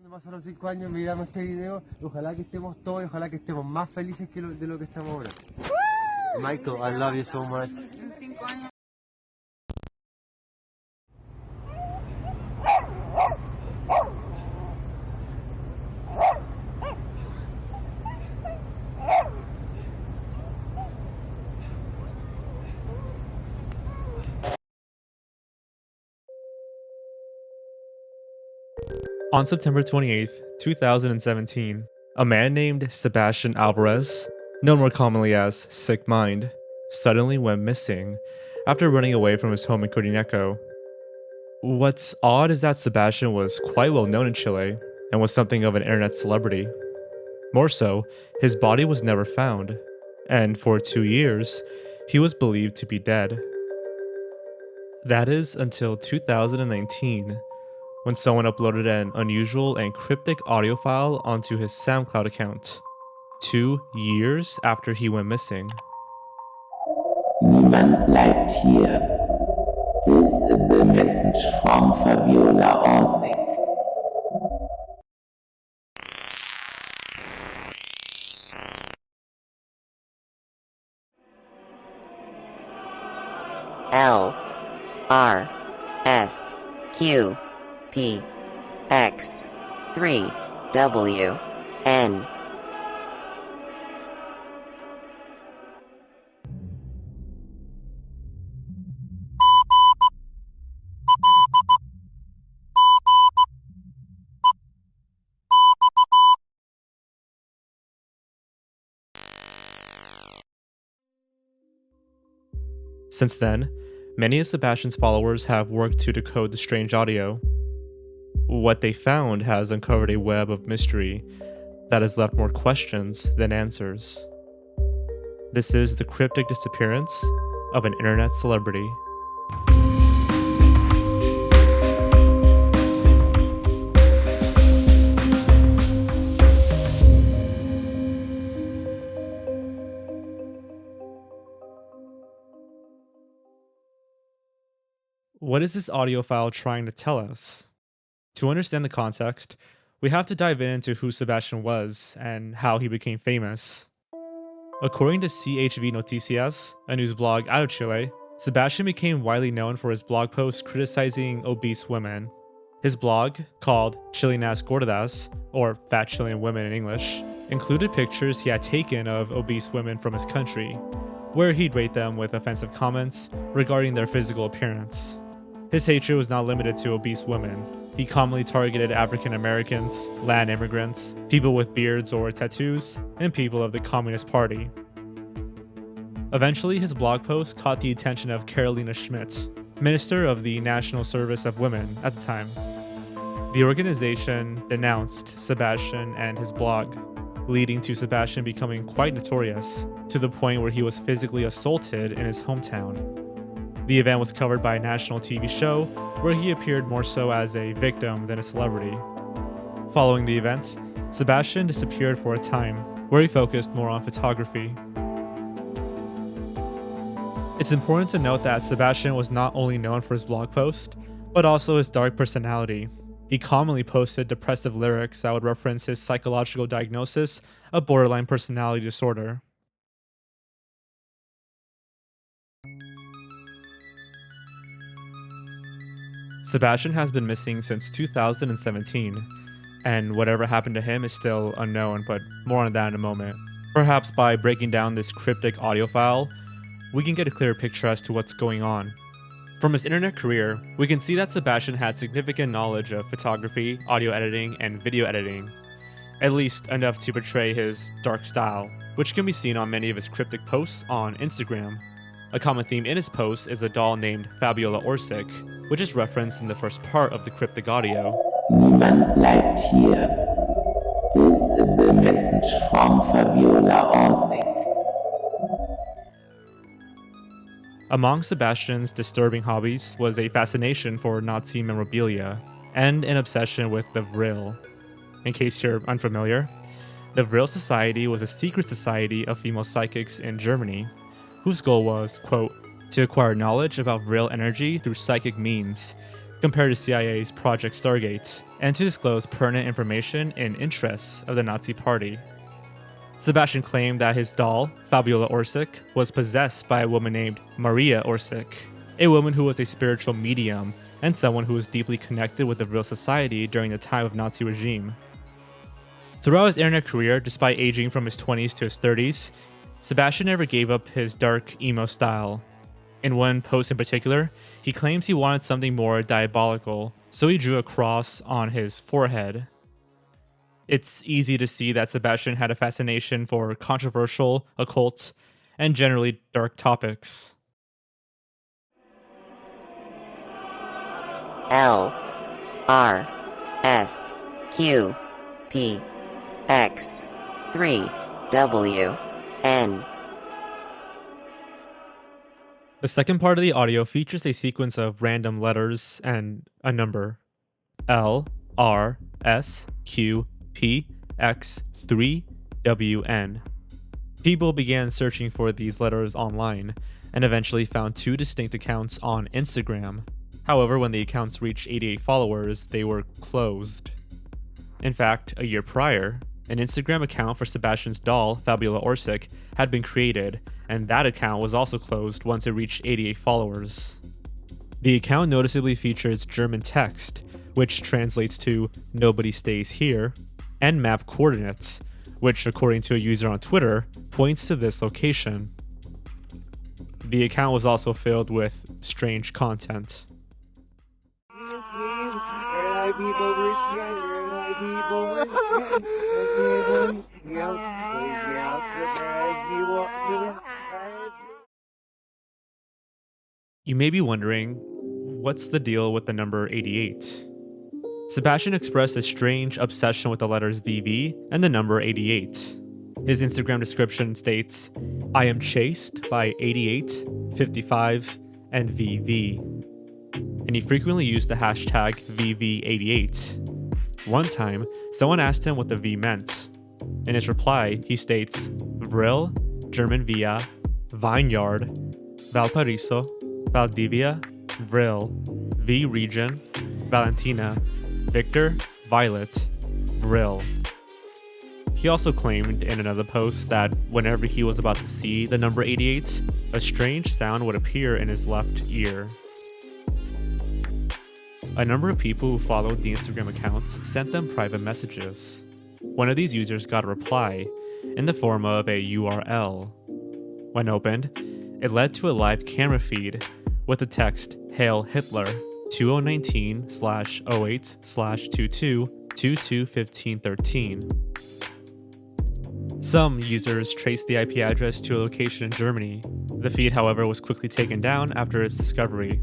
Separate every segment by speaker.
Speaker 1: Cuando pasaron 5 años miramos este video, ojalá que estemos todos y ojalá que estemos más felices que de lo que estamos ahora. Michael, I love you so much.
Speaker 2: En 5 años.
Speaker 3: On September 28th, 2017, a man named Sebastián Álvarez, known more commonly as Sick Mind, suddenly went missing after running away from his home in Codineco. What's odd is that Sebastian was quite well known in Chile and was something of an internet celebrity. More so, his body was never found, and for 2 years, he was believed to be dead. That is until 2019, when someone uploaded an unusual and cryptic audio file onto his SoundCloud account, 2 years after he went missing.
Speaker 4: Niemand bleibt hier. This is a message from Fabiola Orsig.
Speaker 5: L R S Q P X 3 W N.
Speaker 3: Since then, many of Sebastian's followers have worked to decode the strange audio. What they found has uncovered a web of mystery that has left more questions than answers. This is the cryptic disappearance of an internet celebrity. What is this audio file trying to tell us? To understand the context, we have to dive into who Sebastian was and how he became famous. According to CHV Noticias, a news blog out of Chile, Sebastian became widely known for his blog posts criticizing obese women. His blog, called Chilenas Gordas, or Fat Chilean Women in English, included pictures he had taken of obese women from his country, where he'd rate them with offensive comments regarding their physical appearance. His hatred was not limited to obese women. He commonly targeted African Americans, land immigrants, people with beards or tattoos, and people of the Communist Party. Eventually, his blog post caught the attention of Carolina Schmidt, Minister of the National Service of Women at the time. The organization denounced Sebastian and his blog, leading to Sebastian becoming quite notorious, to the point where he was physically assaulted in his hometown. The event was covered by a national TV show where he appeared more so as a victim than a celebrity. Following the event, Sebastian disappeared for a time, where he focused more on photography. It's important to note that Sebastian was not only known for his blog post, but also his dark personality. He commonly posted depressive lyrics that would reference his psychological diagnosis of borderline personality disorder. Sebastian has been missing since 2017, and whatever happened to him is still unknown, but more on that in a moment. Perhaps by breaking down this cryptic audio file, we can get a clearer picture as to what's going on. From his internet career, we can see that Sebastian had significant knowledge of photography, audio editing, and video editing, at least enough to portray his dark style, which can be seen on many of his cryptic posts on Instagram. A common theme in his posts is a doll named Fabiola Orsig, which is referenced in the first part of the cryptic audio.
Speaker 4: Niemand bleibt hier. This is a message from Fabiola Orsig.
Speaker 3: Among Sebastian's disturbing hobbies was a fascination for Nazi memorabilia and an obsession with the Vril. In case you're unfamiliar, the Vril Society was a secret society of female psychics in Germany, whose goal was, quote, to acquire knowledge about Vril energy through psychic means, compared to CIA's Project Stargate, and to disclose pertinent information in interests of the Nazi Party. Sebastian claimed that his doll, Fabiola Orsic, was possessed by a woman named Maria Orsic, a woman who was a spiritual medium and someone who was deeply connected with the real society during the time of Nazi regime. Throughout his internet career, despite aging from his 20s to his 30s, Sebastian never gave up his dark emo style. In one post in particular, he claims he wanted something more diabolical, so he drew a cross on his forehead. It's easy to see that Sebastian had a fascination for controversial, occult, and generally dark topics.
Speaker 5: L R S Q P X 3 W N.
Speaker 3: The second part of the audio features a sequence of random letters and a number. L R S Q P X 3 W N. People began searching for these letters online and eventually found two distinct accounts on Instagram. However, when the accounts reached 88 followers, they were closed. In fact, a year prior, an Instagram account for Sebastian's doll, Fabiola Orsic, had been created, and that account was also closed once it reached 88 followers. The account noticeably features German text, which translates to "nobody stays here," and map coordinates, which, according to a user on Twitter, points to this location. The account was also filled with strange content. You may be wondering, what's the deal with the number 88? Sebastian expressed a strange obsession with the letters VV and the number 88. His Instagram description states, "I am chased by 88, 55, and VV." And he frequently used the hashtag VV88. One time, someone asked him what the V meant. In his reply, he states, Vril, German Via, Vineyard, Valparaiso, Valdivia, Vril, V region, Valentina, Victor, Violet, Vril. He also claimed in another post that whenever he was about to see the number 88, a strange sound would appear in his left ear. A number of people who followed the Instagram accounts sent them private messages. One of these users got a reply in the form of a URL. When opened, it led to a live camera feed with the text "Hail Hitler 2019/08/22/221513." Some users traced the IP address to a location in Germany. The feed, however, was quickly taken down after its discovery.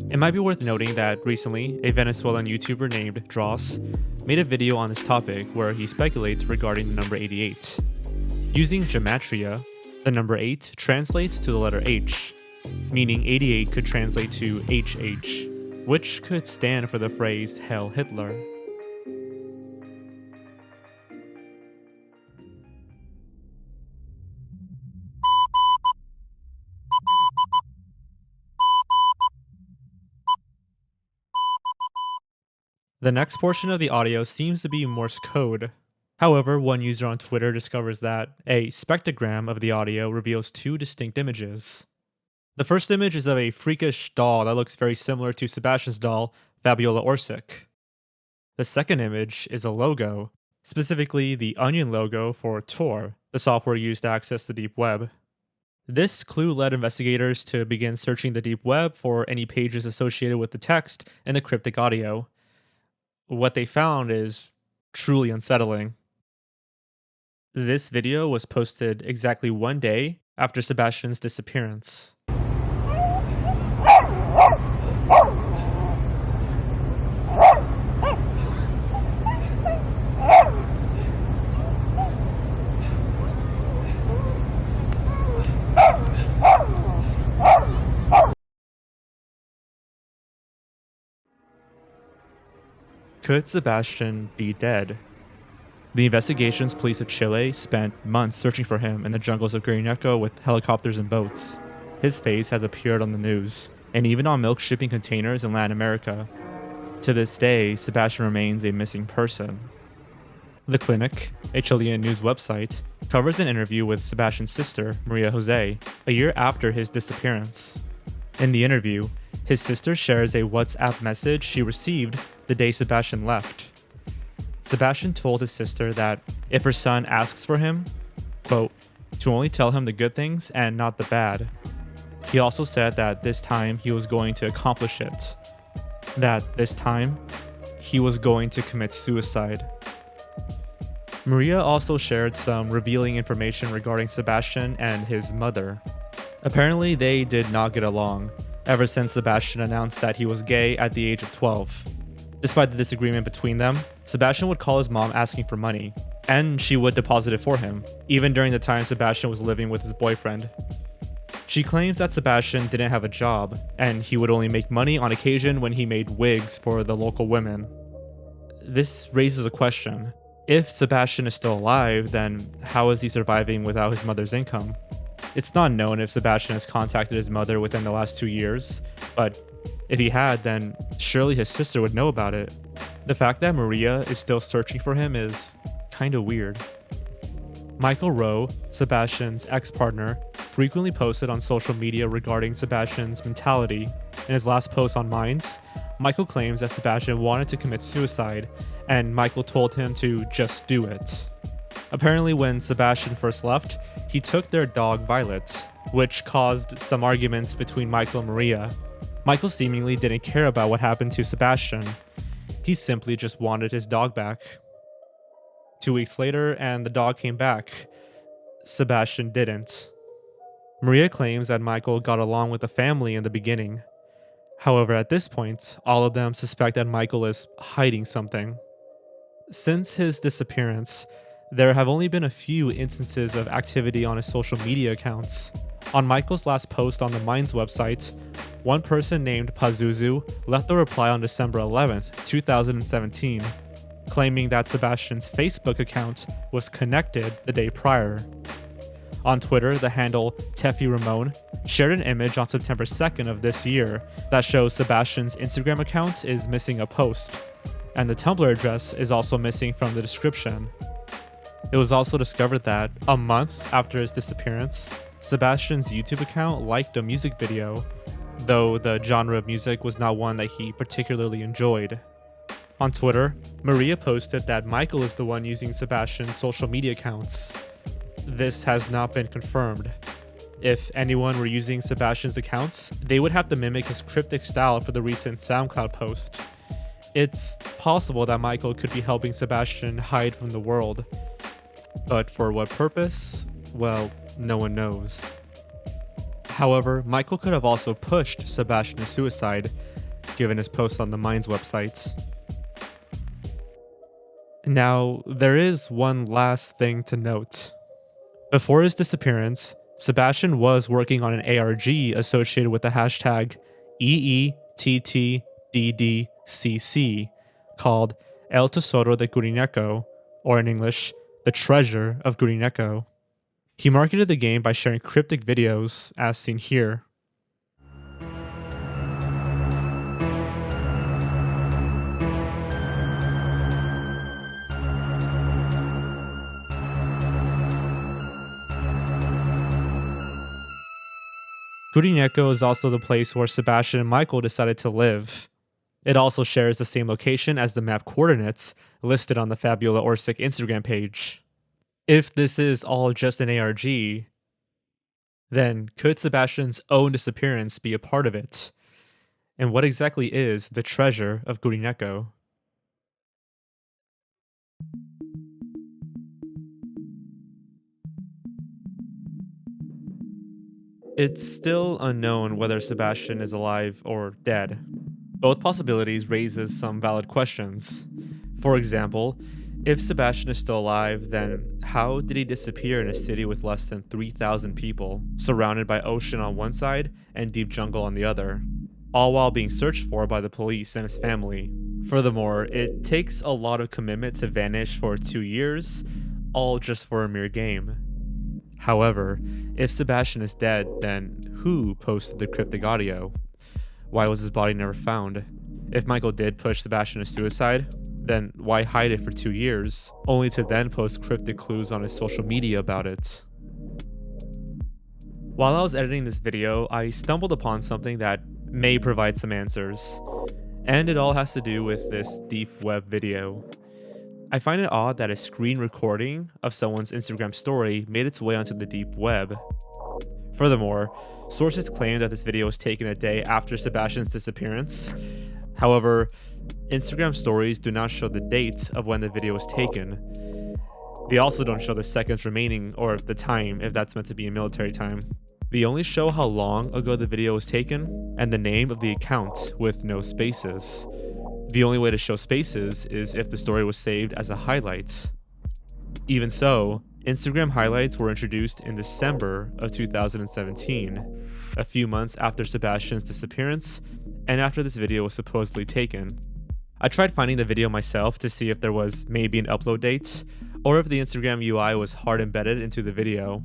Speaker 3: It might be worth noting that recently, a Venezuelan YouTuber named Dross made a video on this topic where he speculates regarding the number 88. Using gematria, the number 8 translates to the letter H, meaning 88 could translate to HH, which could stand for the phrase "Hail Hitler." The next portion of the audio seems to be Morse code. However, one user on Twitter discovers that a spectrogram of the audio reveals two distinct images. The first image is of a freakish doll that looks very similar to Sebastian's doll, Fabiola Orsic. The second image is a logo, specifically the Onion logo for Tor, the software used to access the deep web. This clue led investigators to begin searching the deep web for any pages associated with the text and the cryptic audio. What they found is truly unsettling. This video was posted exactly one day after Sebastian's disappearance. Could Sebastian be dead? The investigations police of Chile spent months searching for him in the jungles of Guernica with helicopters and boats. His face has appeared on the news, and even on milk shipping containers in Latin America. To this day, Sebastian remains a missing person. The Clinic, a Chilean news website, covers an interview with Sebastian's sister, Maria Jose, a year after his disappearance. In the interview, his sister shares a WhatsApp message she received the day Sebastian left. Sebastian told his sister that if her son asks for him, quote, to only tell him the good things and not the bad. He also said that this time he was going to accomplish it. That this time, he was going to commit suicide. Maria also shared some revealing information regarding Sebastian and his mother. Apparently, they did not get along, ever since Sebastian announced that he was gay at the age of 12. Despite the disagreement between them, Sebastian would call his mom asking for money, and she would deposit it for him, even during the time Sebastian was living with his boyfriend. She claims that Sebastian didn't have a job, and he would only make money on occasion when he made wigs for the local women. This raises a question. If Sebastian is still alive, then how is he surviving without his mother's income? It's not known if Sebastian has contacted his mother within the last 2 years, but if he had, then surely his sister would know about it. The fact that Maria is still searching for him is kinda weird. Michael Rowe, Sebastian's ex-partner, frequently posted on social media regarding Sebastian's mentality. In his last post on Minds, Michael claims that Sebastian wanted to commit suicide, and Michael told him to just do it. Apparently, when Sebastian first left, he took their dog Violet, which caused some arguments between Michael and Maria. Michael seemingly didn't care about what happened to Sebastian. He simply just wanted his dog back. 2 weeks later, and the dog came back. Sebastian didn't. Maria claims that Michael got along with the family in the beginning. However, at this point, all of them suspect that Michael is hiding something. Since his disappearance, there have only been a few instances of activity on his social media accounts. On Michael's last post on the Minds website, one person named Pazuzu left a reply on December 11th, 2017, claiming that Sebastian's Facebook account was connected the day prior. On Twitter, the handle Tefi Ramon shared an image on September 2nd of this year that shows Sebastian's Instagram account is missing a post, and the Tumblr address is also missing from the description. It was also discovered that, a month after his disappearance, Sebastian's YouTube account liked a music video, though the genre of music was not one that he particularly enjoyed. On Twitter, Maria posted that Michael is the one using Sebastian's social media accounts. This has not been confirmed. If anyone were using Sebastian's accounts, they would have to mimic his cryptic style for the recent SoundCloud post. It's possible that Michael could be helping Sebastian hide from the world. But for what purpose? Well, no one knows. However, Michael could have also pushed Sebastian to suicide, given his post on the Minds website. Now, there is one last thing to note. Before his disappearance, Sebastian was working on an ARG associated with the hashtag EETTDDCC called El Tesoro de Gurineco, or in English, The Treasure of Gurineco. He marketed the game by sharing cryptic videos, as seen here. Gurineco is also the place where Sebastian and Michael decided to live. It also shares the same location as the map coordinates listed on the Fabiola Orsic Instagram page. If this is all just an ARG, then could Sebastian's own disappearance be a part of it? And what exactly is the treasure of Gurineco? It's still unknown whether Sebastian is alive or dead. Both possibilities raises some valid questions. For example, if Sebastian is still alive, then how did he disappear in a city with less than 3,000 people, surrounded by ocean on one side and deep jungle on the other, all while being searched for by the police and his family? Furthermore, it takes a lot of commitment to vanish for 2 years, all just for a mere game. However, if Sebastian is dead, then who posted the cryptic audio? why was his body never found? If Michael did push Sebastian to suicide, then why hide it for 2 years, only to then post cryptic clues on his social media about it? While I was editing this video, I stumbled upon something that may provide some answers, and it all has to do with this deep web video. I find it odd that a screen recording of someone's Instagram story made its way onto the deep web. Furthermore, sources claim that this video was taken a day after Sebastian's disappearance. However, Instagram stories do not show the date of when the video was taken. They also don't show the seconds remaining, or the time, if that's meant to be in military time. They only show how long ago the video was taken and the name of the account with no spaces. The only way to show spaces is if the story was saved as a highlight. Even so, Instagram highlights were introduced in December of 2017, a few months after Sebastian's disappearance and after this video was supposedly taken. I tried finding the video myself to see if there was maybe an upload date, or if the Instagram UI was hard embedded into the video.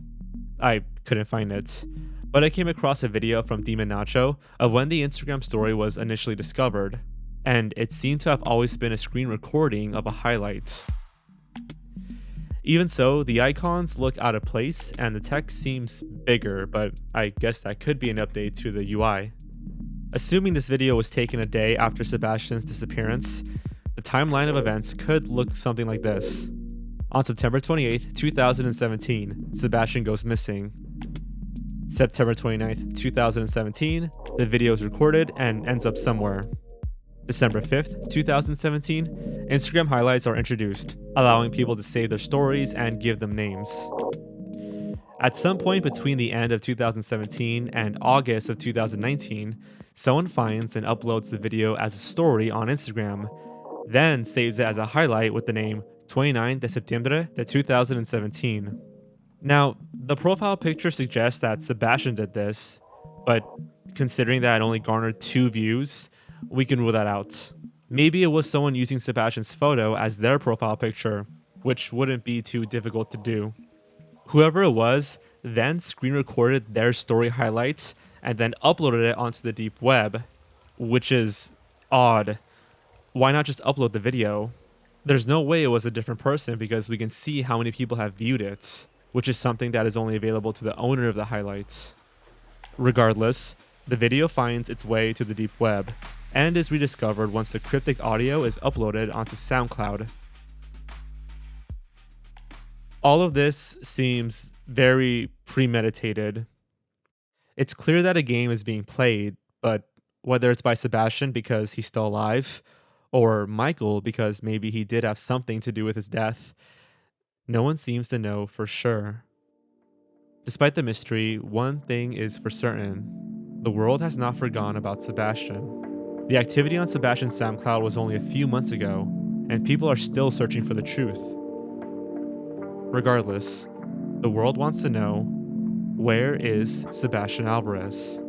Speaker 3: I couldn't find it, but I came across a video from Demon Nacho of when the Instagram story was initially discovered, and it seemed to have always been a screen recording of a highlight. Even so, the icons look out of place and the text seems bigger, but I guess that could be an update to the UI. Assuming this video was taken a day after Sebastian's disappearance, the timeline of events could look something like this. On September 28th, 2017, Sebastian goes missing. September 29th, 2017, the video is recorded and ends up somewhere. December 5th, 2017, Instagram highlights are introduced, allowing people to save their stories and give them names. At some point between the end of 2017 and August of 2019, someone finds and uploads the video as a story on Instagram, then saves it as a highlight with the name 29 de septiembre de 2017. Now, the profile picture suggests that Sebastian did this, but considering that it only garnered 2 views, we can rule that out. Maybe it was someone using Sebastian's photo as their profile picture, which wouldn't be too difficult to do. Whoever it was then screen recorded their story highlights and then uploaded it onto the deep web, which is odd. Why not just upload the video? There's no way it was a different person because we can see how many people have viewed it, which is something that is only available to the owner of the highlights. Regardless, the video finds its way to the deep web and is rediscovered once the cryptic audio is uploaded onto SoundCloud. All of this seems very premeditated. It's clear that a game is being played, but whether it's by Sebastian because he's still alive, or Michael because maybe he did have something to do with his death, no one seems to know for sure. Despite the mystery, one thing is for certain: the world has not forgotten about Sebastian. The activity on Sebastian's SoundCloud was only a few months ago, and people are still searching for the truth. Regardless, the world wants to know, where is Sebastian Alvarez?